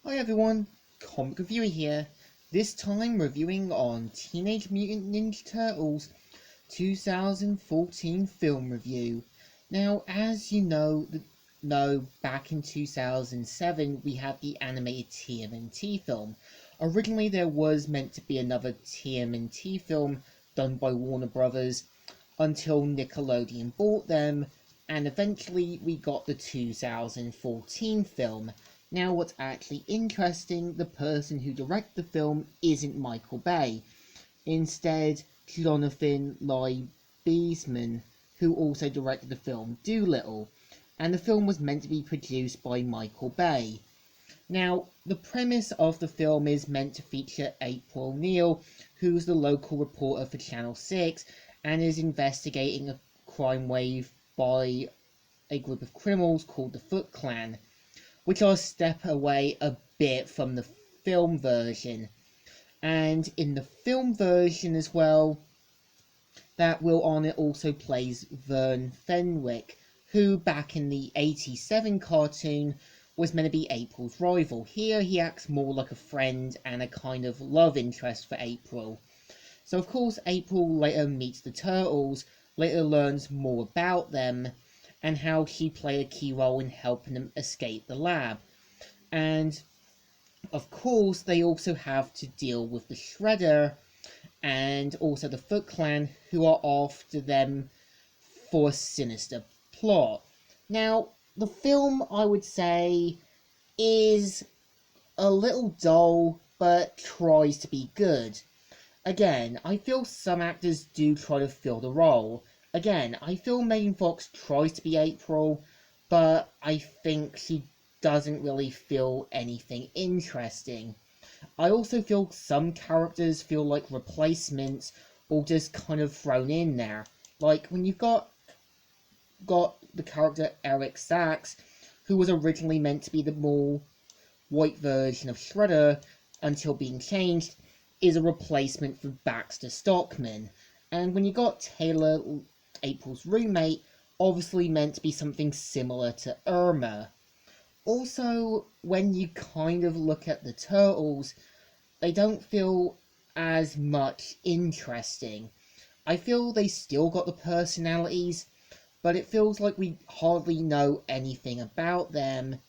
Hi everyone, Comic Reviewer here, this time reviewing on Teenage Mutant Ninja Turtles 2014 film review. Now, as you know, back in 2007 we had the animated TMNT film. Originally there was meant to be another TMNT film done by Warner Brothers until Nickelodeon bought them, and eventually we got the 2014 film. Now, what's actually interesting, the person who directed the film isn't Michael Bay. Instead, Jonathan Liebesman, who also directed the film Dolittle, and the film was meant to be produced by Michael Bay. Now, the premise of the film is meant to feature April O'Neil, who's the local reporter for Channel 6 and is investigating a crime wave by a group of criminals called the Foot Clan, which I'll step away a bit from the film version. And in the film version as well, that Will Arnett also plays Vern Fenwick, who back in the 87 cartoon was meant to be April's rival. Here he acts more like a friend and a kind of love interest for April. So of course April later meets the Turtles, later learns more about them, and how she played a key role in helping them escape the lab. And of course they also have to deal with the Shredder and also the Foot Clan, who are after them for a sinister plot. Now, the film, I would say, is a little dull, but tries to be good. Again, I feel some actors do try to fill the role. Again, I feel Megan Fox tries to be April, but I think she doesn't really feel anything interesting. I also feel some characters feel like replacements or just kind of thrown in there. Like when you've got the character Eric Sachs, who was originally meant to be the more white version of Shredder until being changed, is a replacement for Baxter Stockman. And when you got Taylor, April's roommate, obviously meant to be something similar to Irma. Also, when you kind of look at the Turtles, they don't feel as much interesting. I feel they still got the personalities, but it feels like we hardly know anything about them,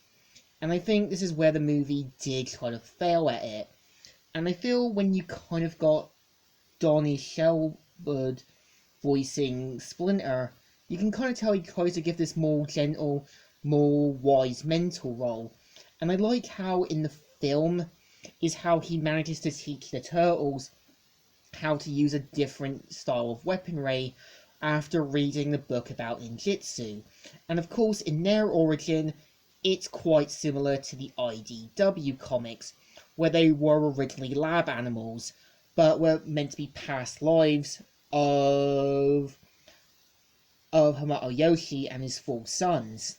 and I think this is where the movie did try to fail at it. And I feel when you kind of got Donnie Shelford voicing Splinter, you can kind of tell he tries to give this more gentle, more wise mental role. And I like how in the film is how he manages to teach the Turtles how to use a different style of weaponry after reading the book about ninjutsu. And of course, in their origin, it's quite similar to the IDW comics, where they were originally lab animals, but were meant to be past lives of Hamato Yoshi and his four sons.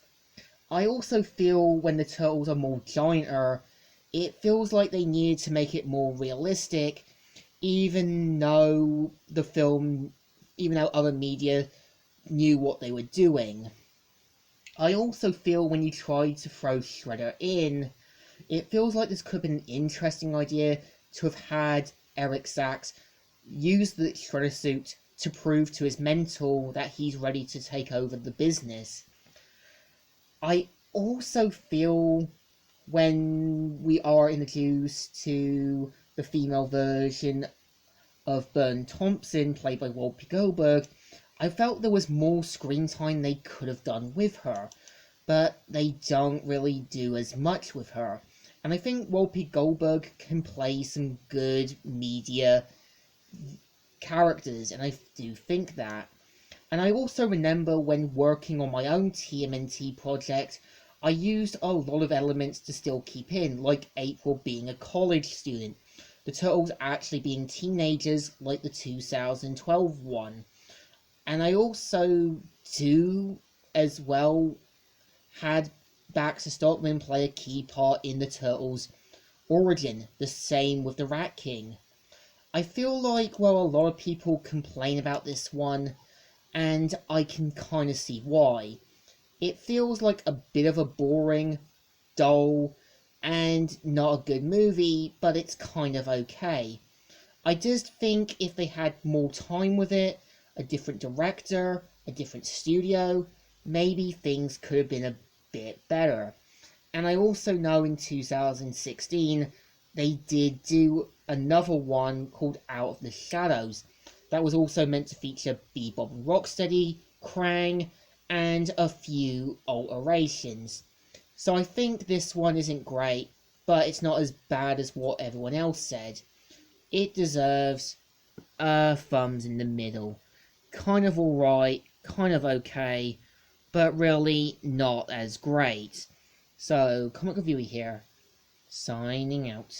I also feel when the Turtles are more gianter, it feels like they needed to make it more realistic, even though other media knew what they were doing. I also feel when you try to throw Shredder in, it feels like this could have been an interesting idea to have had Eric Sachs use the Shredder suit to prove to his mentor that he's ready to take over the business. I also feel when we are introduced to the female version of Bern Thompson, played by Whoopi Goldberg, I felt there was more screen time they could have done with her, but they don't really do as much with her. And I think Whoopi Goldberg can play some good media characters, and I do think that. And I also remember when working on my own TMNT project, I used a lot of elements to still keep in, like April being a college student, the Turtles actually being teenagers like the 2012 one. And I also do, as well, had Baxter Stockman play a key part in the Turtles' origin, the same with the Rat King. I feel like, well, a lot of people complain about this one, and I can kind of see why. It feels like a bit of a boring, dull, and not a good movie, but it's kind of okay. I just think if they had more time with it, a different director, a different studio, maybe things could have been a bit better. And I also know in 2016 they did do another one called Out of the Shadows that was also meant to feature Bebop and Rocksteady, Krang, and a few alterations. So I think this one isn't great, but it's not as bad as what everyone else said. It deserves a thumbs in the middle. Kind of alright, kind of okay, but really not as great. So, Comic Reviewer here, signing out.